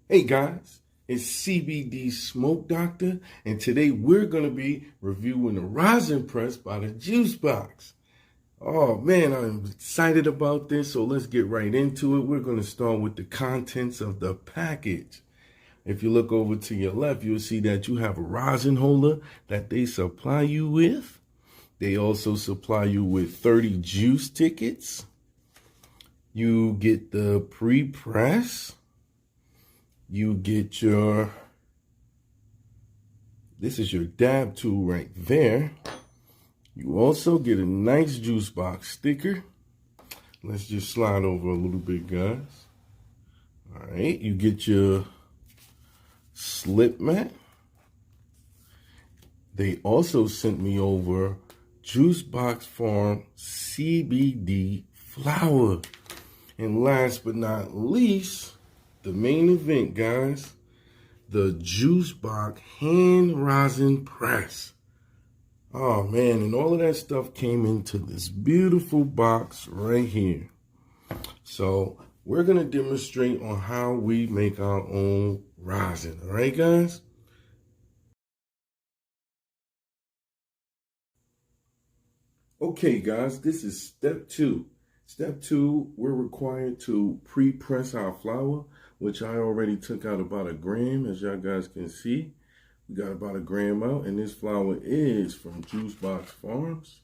Hey guys, it's CBD Smoke Doctor, and today we're going to be reviewing the Rosin press by the Juice Box. Oh man, I'm excited about this, so let's get right into it. We're going to start with the contents of the package. If you look over to your left, you'll see that you have a rosin holder that they supply you with. They also supply you with 30 juice tickets. You get the pre-press. You get this is your dab tool right there. You also get a nice juice box sticker. Let's just slide over a little bit, guys. All right, you get your slip mat. They also sent me over Juice Box Farm CBD flour. And last but not least, the main event, guys, the Juice Box hand rosin press. Oh man, and all of that stuff came into this beautiful box right here. So we're gonna demonstrate on how we make our own rosin. All right, guys? Okay, guys, this is step 2. Step 2, we're required to pre-press our flour, which I already took out about 1 gram, as y'all guys can see. We got about 1 gram out, and this flour is from Juice Box Farms.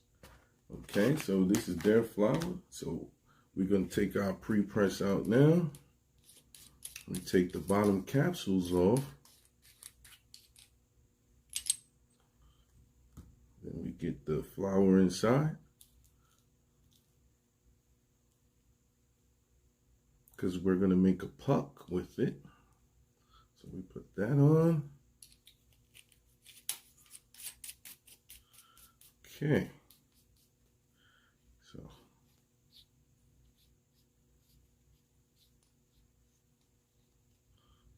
Okay, so this is their flour. So we're going to take our pre-press out now. We take the bottom capsules off. Then we get the flour inside. Because we're going to make a puck with it. So we put that on. Okay. So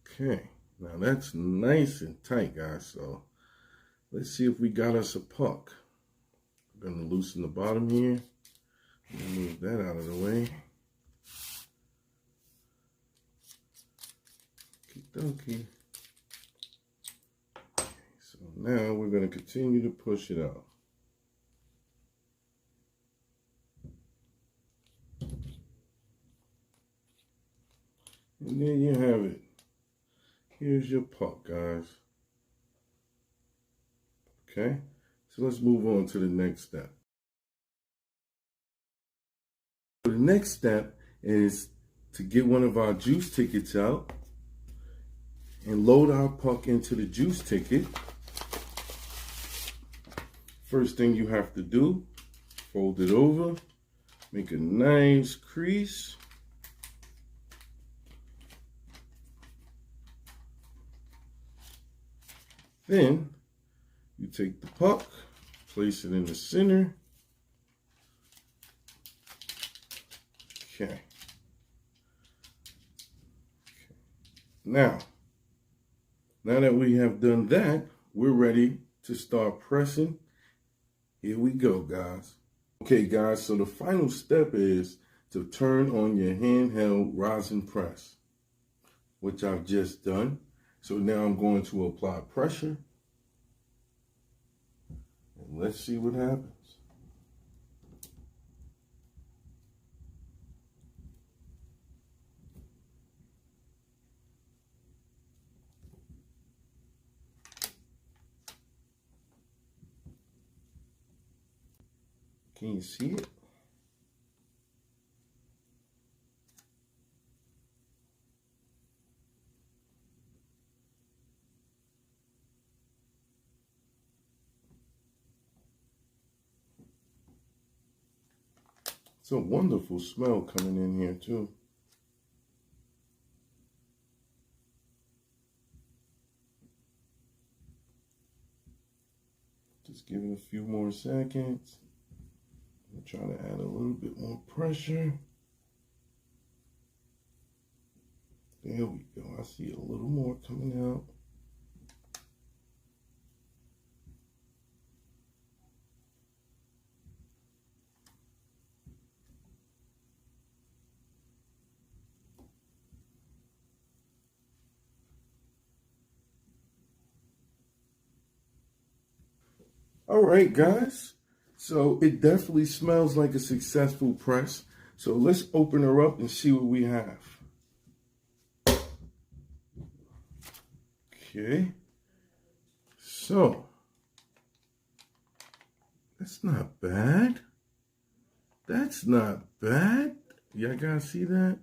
okay. Now that's nice and tight, guys. So let's see if we got us a puck. We're going to loosen the bottom here. Move that out of the way. Okie. Okay, so now we're going to continue to push it out. And there you have it. Here's your puck, guys. Okay, so let's move on to the next step. The next step is to get one of our juice tickets out and load our puck into the juice ticket. First thing you have to do, fold it over, make a nice crease. Then you take the puck, place it in the center. Okay. Now that we have done that, we're ready to start pressing. Here we go, guys. Okay, guys, so the final step is to turn on your handheld rosin press, which I've just done. So now I'm going to apply pressure. And let's see what happens. Can you see it? It's a wonderful smell coming in here too. Just give it a few more seconds. I'm trying to add a little bit more pressure. There we go. I see a little more coming out. All right, guys. So it definitely smells like a successful press. So let's open her up and see what we have. Okay. So that's not bad. That's not bad. Y'all guys see that?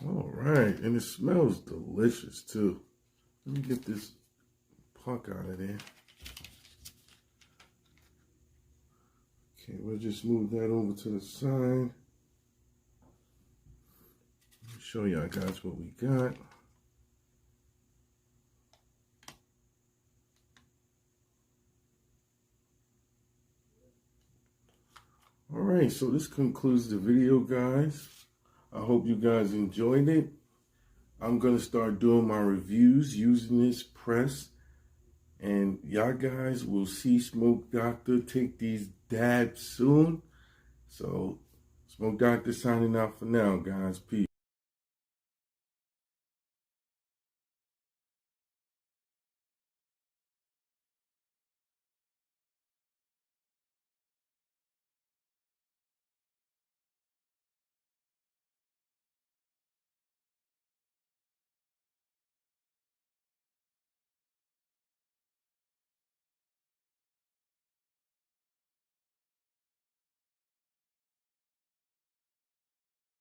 All right. And it smells delicious too. Let me get this puck out of there. Okay, we'll just move that over to the side. Show y'all guys what we got. All right, so this concludes the video, guys. I hope you guys enjoyed it. I'm going to start doing my reviews using this press. And y'all guys will see Smoke Doctor take these dabs soon. So, Smoke Doctor signing out for now, guys. Peace.